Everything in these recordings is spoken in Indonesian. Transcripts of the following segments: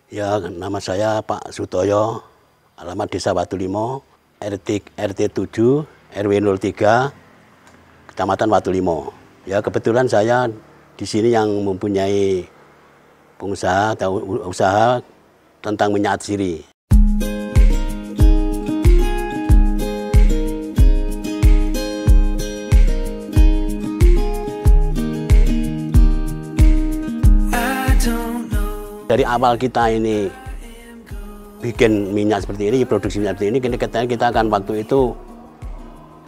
Ya, nama saya Pak Sutoyo, alamat Desa Watulimo, RT 7, RW 03, Kecamatan Watulimo. Ya, kebetulan saya di sini yang mempunyai pengusaha atau usaha tentang minyak atsiri. Dari awal kita ini bikin minyak seperti ini, produksi minyak seperti ini, kita akan waktu itu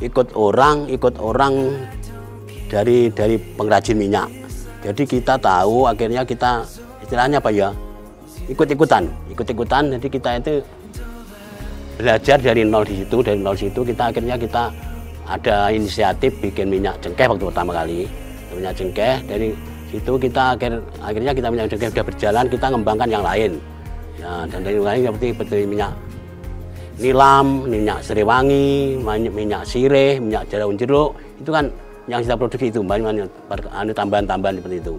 ikut orang dari pengrajin minyak. Jadi kita tahu, akhirnya kita istilahnya apa ya, ikut-ikutan. Jadi kita itu belajar dari nol di situ, kita akhirnya kita ada inisiatif bikin minyak cengkeh waktu pertama kali, minyak cengkeh. Dari situ kita akhirnya kita minyak cengkeh sudah berjalan, kita ngembangkan yang lain. Ya, dan dari yang lain seperti minyak nilam, minyak serewangi, minyak sirih, minyak daun jeruk, itu kan yang kita produksi itu banyak tambahan-tambahan seperti itu.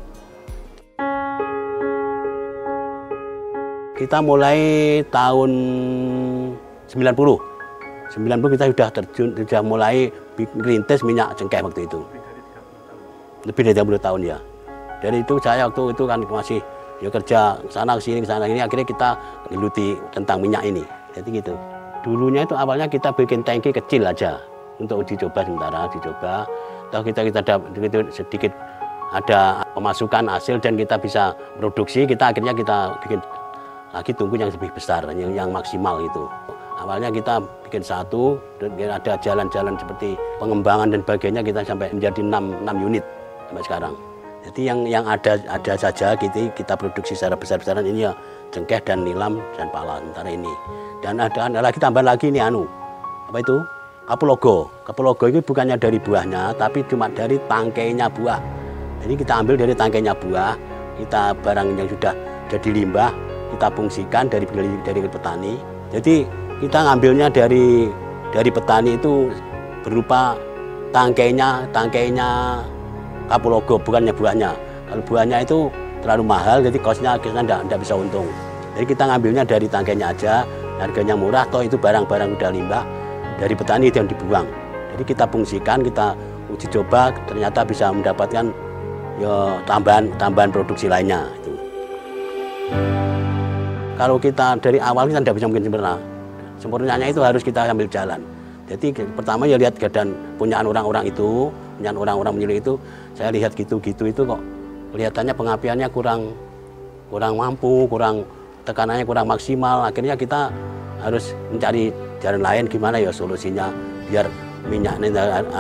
Kita mulai tahun 90 kita sudah mulai rintis minyak cengkeh waktu itu. Lebih dari 30 tahun ya. Dari itu saya waktu itu kan masih ya kerja sana sini akhirnya kita ngeluti tentang minyak ini. Jadi gitu. Dulunya itu awalnya kita bikin tangki kecil aja untuk uji coba sementara, Tahu kita sedikit ada pemasukan hasil dan kita bisa produksi, akhirnya kita bikin lagi tungku yang lebih besar, yang maksimal itu. Awalnya kita bikin satu, dan ada jalan-jalan seperti pengembangan dan sebagainya, kita sampai menjadi 6 unit sampai sekarang. Jadi yang ada saja kita produksi secara besar-besaran ini ya cengkeh dan nilam dan pala sementara ini. Dan ada lagi tambahan lagi ini apa itu? Kapulaga. Kapulaga itu bukannya dari buahnya, tapi cuma dari tangkainya buah. Jadi kita ambil dari tangkainya buah, kita barang yang sudah jadi limbah, kita fungsikan dari petani. Jadi kita ngambilnya dari petani itu berupa tangkainya kapulaga, bukannya buahnya. Kalau buahnya itu terlalu mahal, jadi kosnya tidak bisa untung. Jadi kita ngambilnya dari tangkainya aja, harganya murah, toh itu barang-barang udah limbah dari petani yang dibuang. Jadi kita fungsikan, kita uji coba, ternyata bisa mendapatkan ya, tambahan produksi lainnya. Itu. Kalau kita dari awal kita tidak bisa mungkin sempurna. Sempurnanya itu harus kita ambil jalan. Jadi pertama ya lihat keadaan punyaan orang-orang menyulit itu, saya lihat gitu itu kok kelihatannya pengapiannya kurang mampu, tekanannya kurang maksimal. Akhirnya kita harus mencari jalan lain, gimana ya solusinya biar minyak ini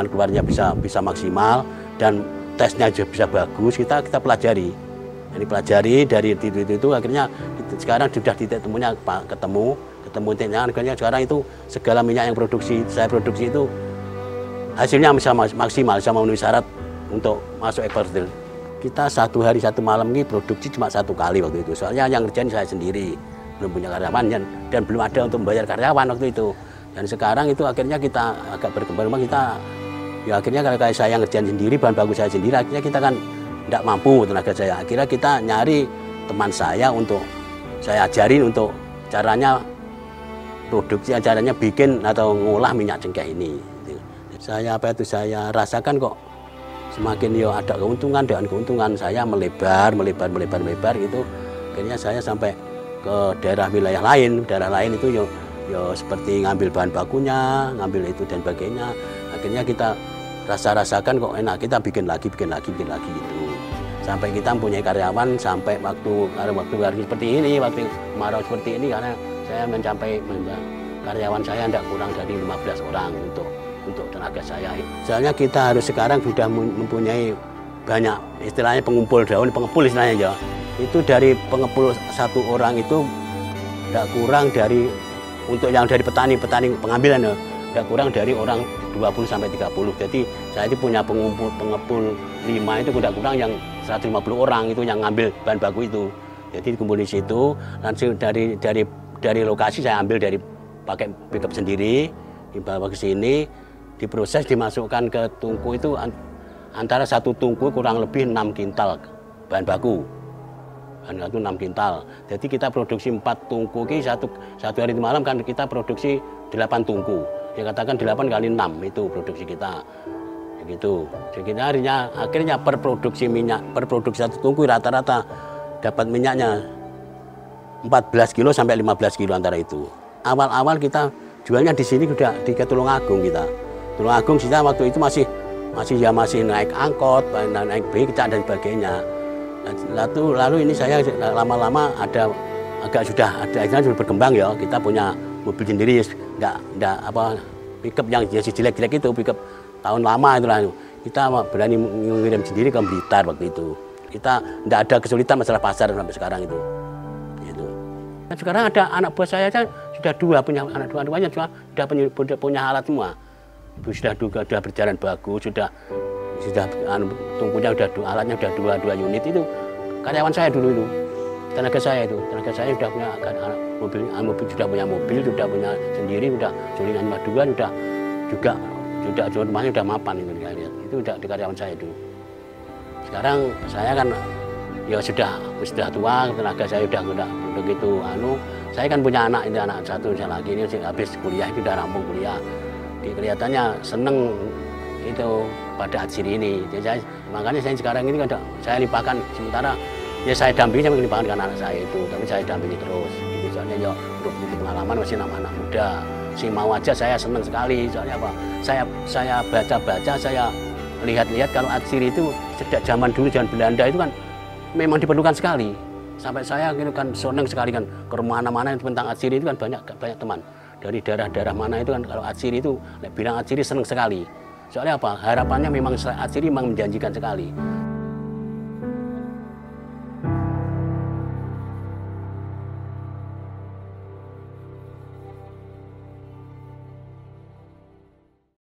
keluarnya bisa maksimal dan tesnya juga bisa bagus. Kita pelajari. Jadi pelajari dari itu akhirnya sekarang sudah titik temunya ketemu titiknya, akhirnya sekarang itu segala minyak yang saya produksi itu hasilnya bisa maksimal, bisa memenuhi syarat untuk masuk ekspor. Kita satu hari satu malam ini produksi cuma 1 kali waktu itu, soalnya yang ngerjain saya sendiri, belum punya karyawan dan belum ada untuk membayar karyawan waktu itu. Dan sekarang itu akhirnya kita agak berkembang, kita ya akhirnya kalau saya ngerjain sendiri, bahan baku saya sendiri, akhirnya kita kan tidak mampu tenaga saya. Akhirnya kita nyari teman saya untuk saya ajarin untuk caranya produksi, caranya bikin atau ngolah minyak cengkeh ini. Saya rasakan kok semakin yo ada keuntungan dengan keuntungan, saya melebar gitu. Akhirnya saya sampai ke daerah lain itu yo seperti ngambil bahan bakunya, ngambil itu dan sebagainya. Akhirnya kita rasakan kok enak, kita bikin lagi gitu. Sampai kita mempunyai karyawan sampai waktu seperti ini, waktu kemarau seperti ini, karena saya mencapai karyawan saya tidak kurang dari 15 orang untuk tenaga saya. Soalnya kita harus sekarang sudah mempunyai banyak istilahnya pengepul istilahnya ya. Itu dari pengepul 1 orang itu tidak kurang dari untuk yang dari petani pengambilan ya, tidak kurang dari orang 20 sampai 30. Jadi saya itu punya pengepul 5 itu tidak kurang yang 150 orang itu yang ngambil bahan baku itu. Jadi dikumpul di situ, langsung dari lokasi saya ambil pakai pickup sendiri, dibawa ke sini, diproses, dimasukkan ke tungku itu antara 1 tungku kurang lebih 6 kintal bahan baku. itu 6 kintal. Jadi kita produksi 4 tungku, satu hari malam kan kita produksi 8 tungku. Ya katakan 8 kali 6 itu produksi kita. Begitu. Jadi akhirnya per produksi satu tungku rata-rata dapat minyaknya 14 kilo sampai 15 kilo antara itu. Awal-awal kita jualnya di sini sudah di Tulungagung kita. Tulungagung kita waktu itu masih naik angkot, naik becak dan sebagainya. Lalu ini saya lama-lama sudah berkembang ya. Kita punya mobil sendiri, nggak pickup yang jelek-jelek itu, pickup tahun lama itu lah. Kita berani mengirim sendiri ke Blitar waktu itu. Kita nggak ada kesulitan masalah pasar sampai sekarang itu. Gitu. Dan sekarang ada anak buah saya sudah 2, punya anak dua-duanya sudah punya alat semua. Sudah berjalan bagus, sudah tungkunya alatnya sudah 2 unit itu. Karyawan saya dulu itu, tenaga saya sudah punya mobil, sudah punya mobil, sudah punya sendiri, sudah sulingan 52, juga rumahnya sudah mapan itu lihat. Itu udah di karyawan saya dulu. Sekarang saya kan ya sudah tua, tenaga saya sudah begitu saya kan punya anak satu lagi ini habis kuliah, itu udah rampung kuliah. Kelihatannya seneng itu pada adsiri ini. Jadi makanya saya sekarang ini kan saya limpahkan sementara ya saya dampingi, saya limpahkan ke anak saya itu, tapi saya dampingi terus. Jadi soalnya ya untuk pengalaman masih anak muda. Si mau aja saya senang sekali, soalnya apa? Saya baca-baca, saya lihat-lihat kalau adsiri itu sejak zaman dulu, zaman Belanda itu kan memang diperlukan sekali. Sampai saya kan senang sekali kan ke mana-mana tentang adsiri itu kan banyak teman. Dari daerah-daerah mana itu kan kalau adsiri itu bilang adsiri senang sekali. Soalnya apa? Harapannya memang adsiri memang menjanjikan sekali.